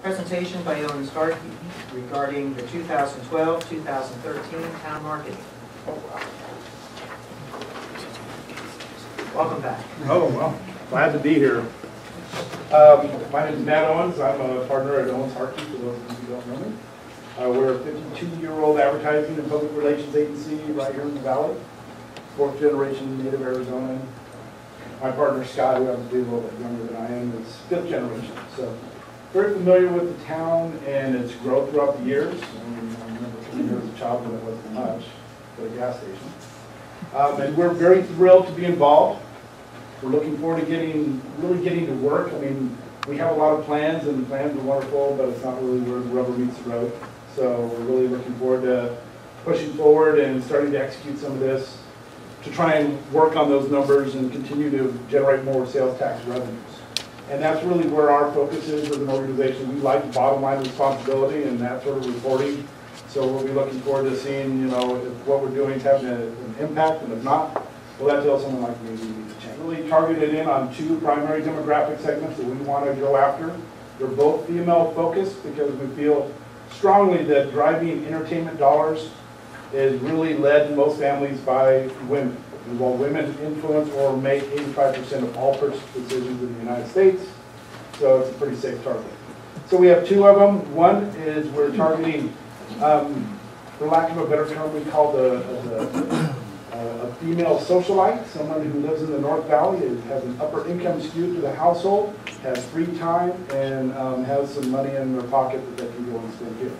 Presentation by Owens Harkey regarding the 2012-2013 town marketing. Welcome back. Oh, well, glad to be here. My name is Matt Owens. I'm a partner at Owens Harkey, for those of you who don't know me. We're a 52-year-old advertising and public relations agency right here in the Valley. Fourth generation native Arizona. My partner Scott, who happens to be a little bit younger than I am, is fifth generation. So very familiar with the town and its growth throughout the years. I remember 3 years as a child when it wasn't much, at a gas station. And we're very thrilled to be involved. We're looking forward to really getting to work. I mean, we have a lot of plans, and the plans are wonderful, but it's not really where the rubber meets the road. So we're really looking forward to pushing forward and starting to execute some of this to try and work on those numbers and continue to generate more sales tax revenues. And that's really where our focus is as an organization. We like bottom line responsibility and that sort of reporting. So we'll be looking forward to seeing, if what we're doing is having an impact, and if not, well, that tells someone like me we need to change. Really targeted in on 2 primary demographic segments that we want to go after. They're both female focused because we feel strongly that driving entertainment dollars is really led in most families by women. And while women influence or make 85% of all purchase decisions in the United States, so it's a pretty safe target. So we have 2 of them. One is we're targeting, for lack of a better term, we call a female socialite, someone who lives in the North Valley, has an upper income skew to the household, has free time, and has some money in their pocket that they can go and spend here.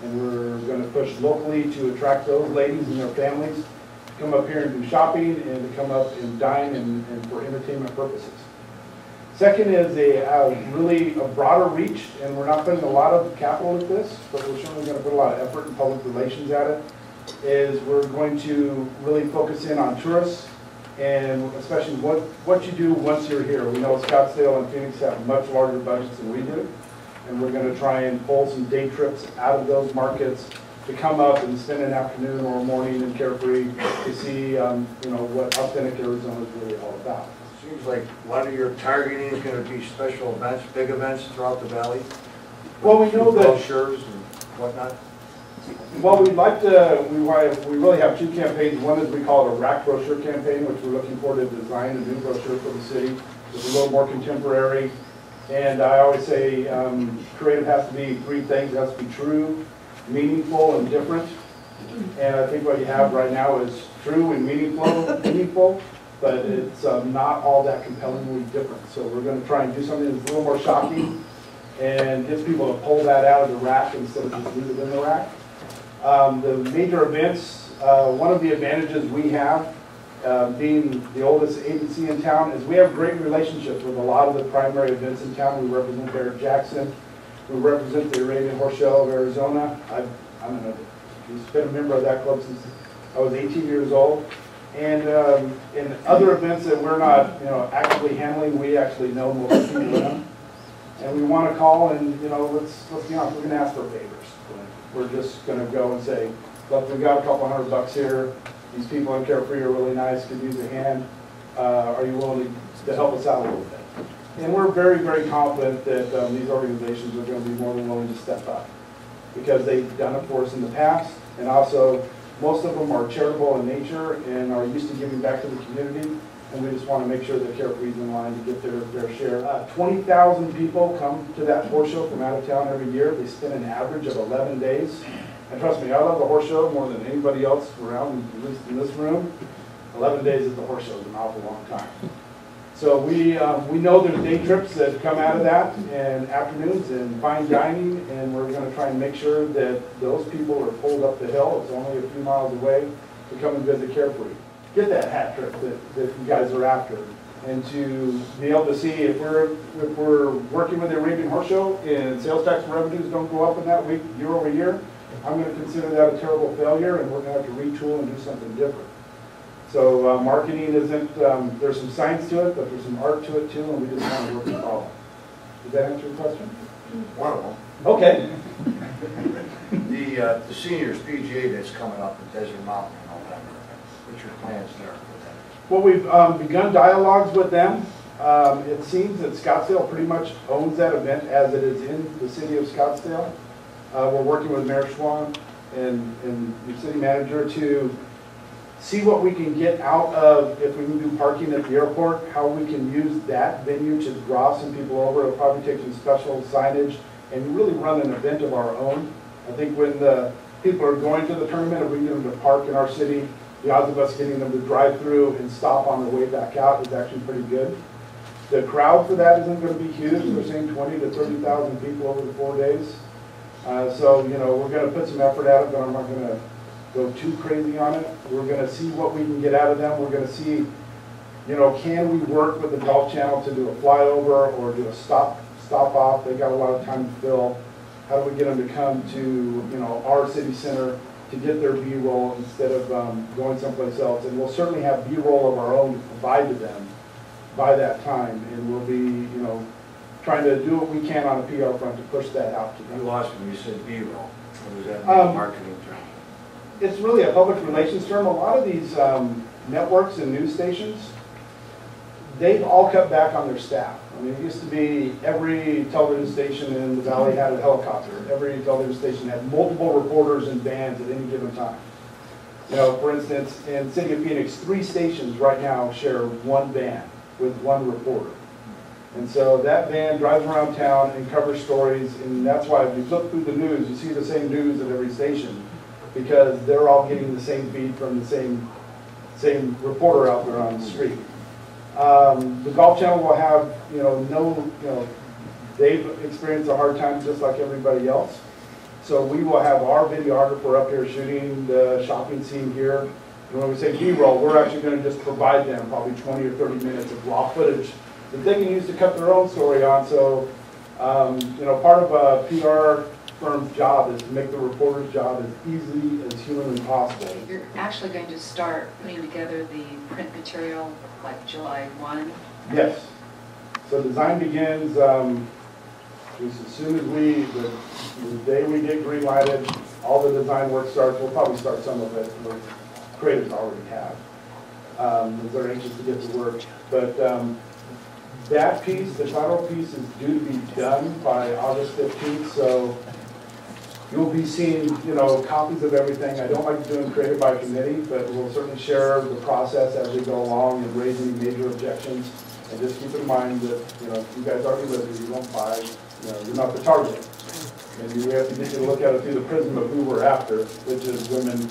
And we're going to push locally to attract those ladies and their families to come up here and do shopping and to come up and dine and for entertainment purposes. Second is really a broader reach, and we're not putting a lot of capital into this, but we're certainly going to put a lot of effort and public relations at it, is we're going to really focus in on tourists, and especially what you do once you're here. We know Scottsdale and Phoenix have much larger budgets than we do, and we're going to try and pull some day trips out of those markets to come up and spend an afternoon or a morning in Carefree to see what authentic Arizona is really all about. Seems like a lot of your targeting is going to be special events, big events throughout the valley. Well, we know that brochures and whatnot. Well, we'd like to. We really have 2 campaigns. One is we call it a rack brochure campaign, which we're looking for to design a new brochure for the city. It's a little more contemporary. And I always say creative has to be 3 things. It has to be true, meaningful, and different. And I think what you have right now is true and meaningful, but it's not all that compellingly different. So we're going to try and do something that's a little more shocking and gets people to pull that out of the rack instead of just leave it in the rack. The major events, one of the advantages we have, being the oldest agency in town, is we have great relationships with a lot of the primary events in town. We represent Barrett Jackson. We represent the Arabian Horse Show of Arizona. I've been a member of that club since I was 18 years old. And in other events that we're not, actively handling, we actually know most of the people in them. And we want to call and, let's be honest, we're going to ask for favors. We're just going to go and say, look, we've got a couple $100 here. These people in Carefree are really nice, could use a hand. Are you willing to help us out a little bit? And we're very, very confident that these organizations are going to be more than willing to step up because they've done it for us in the past. And also, most of them are charitable in nature and are used to giving back to the community. And we just want to make sure that Carefree's in line to get their share. 20,000 people come to that horse show from out of town every year. They spend an average of 11 days. And trust me, I love the horse show more than anybody else around, at least in this room. 11 days at the horse show is an awful long time. So we know there's day trips that come out of that, and afternoons, and fine dining, and we're going to try and make sure that those people are pulled up the hill. It's only a few miles away to come and visit Carefree. Get that hat trick that you guys are after, and to be able to see if we're working with the Arabian Horse Show and sales tax revenues don't go up in that week year over year, I'm going to consider that a terrible failure, and we're going to have to retool and do something different. So marketing isn't, there's some science to it, but there's some art to it too, and we just want to work the problem. Does that answer your question? One of them. Okay. The seniors PGA that's coming up in Desert Mountain in November. What's your plans there for that? Well, we've begun dialogues with them. It seems that Scottsdale pretty much owns that event as it is in the city of Scottsdale. We're working with Mayor Schwan and the city manager to see what we can get out of, if we can do parking at the airport, how we can use that venue to draw some people over. It'll probably take some special signage and really run an event of our own. I think when the people are going to the tournament, if we can get them to park in our city, the odds of us getting them to drive through and stop on the way back out is actually pretty good. The crowd for that isn't going to be huge. We're saying 20 to 30,000 people over the 4 days. So, you know, we're going to put some effort at it, but I'm not going to go too crazy on it. We're going to see what we can get out of them. We're going to see, you know, can we work with the Golf Channel to do a flyover or do a stop off? They got a lot of time to fill. How do we get them to come to, you know, our city center to get their B-roll instead of going someplace else? And we'll certainly have B-roll of our own to provide to them by that time, and we'll be, you know, trying to do what we can on the PR front to push that out to them. You lost me, you said B-roll. What was that marketing term? It's really a public relations term. A lot of these networks and news stations, they've all cut back on their staff. I mean, it used to be every television station in the valley had a helicopter. Every television station had multiple reporters and vans at any given time. You know, for instance, in the city of Phoenix, 3 stations right now share one van with one reporter. And so that van drives around town and covers stories, and that's why if you flip through the news, you see the same news at every station, because they're all getting the same feed from the same reporter out there on the street. The Golf Channel will have, they've experienced a hard time just like everybody else. So we will have our videographer up here shooting the shopping scene here. And when we say B-roll, we're actually going to just provide them probably 20 or 30 minutes of raw footage that they can use to cut their own story on. So, part of a PR firm's job is to make the reporter's job as easy as humanly possible. You're actually going to start putting together the print material like July 1? Yes. So design begins just as soon as the day we get green lighted, all the design work starts. We'll probably start some of it, but creators already have. They're anxious to get to work. But that piece, the collateral piece, is due to be done by August 15th. So you'll be seeing, copies of everything. I don't like doing creative by committee, but we'll certainly share the process as we go along and raise any major objections. And just keep in mind that, if you guys already live here, you don't buy, you're not the target. And we have to get you to look at it through the prism of who we're after, which is women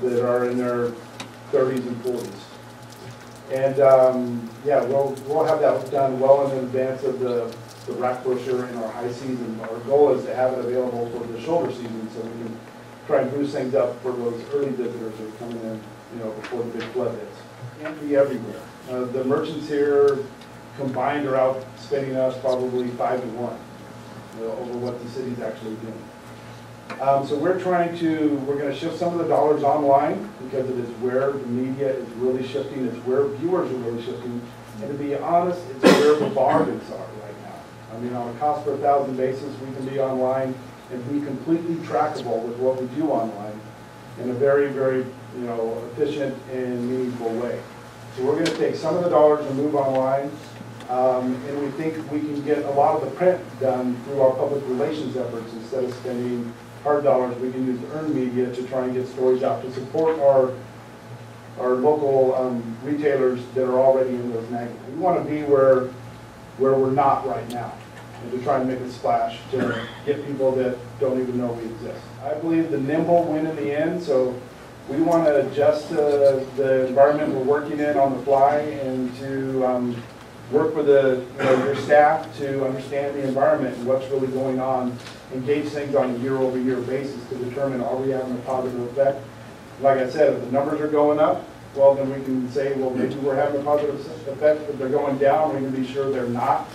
that are in their 30s and 40s. And we'll have that done well in advance of the rack brochure in our high season. Our goal is to have it available for the shoulder season so we can try and boost things up for those early visitors that are coming in, before the big flood hits. Can't be everywhere. The merchants here combined are out spending us probably 5 to 1 over what the city's actually doing. So we're going to shift some of the dollars online because it is where the media is really shifting. It's where viewers are really shifting. And to be honest, it's where the bargains are right now. I mean, on a cost per 1,000 basis, we can be online and be completely trackable with what we do online in a very, very, efficient and meaningful way. So we're going to take some of the dollars and move online. And we think we can get a lot of the print done through our public relations efforts instead of spending hard dollars. We can use earned media to try and get stories out to support our local retailers that are already in those magazines. We want to be where we're not right now, and to try and make a splash to get people that don't even know we exist. I believe the nimble win in the end, so we want to adjust the environment we're working in on the fly and to work with your staff to understand the environment and what's really going on, engage things on a year-over-year basis to determine are we having a positive effect. Like I said, if the numbers are going up, well, then we can say, well, maybe we're having a positive effect. If they're going down, we can be sure they're not.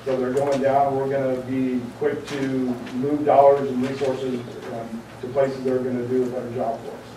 So if they're going down, we're going to be quick to move dollars and resources to places that are going to do a better job for us.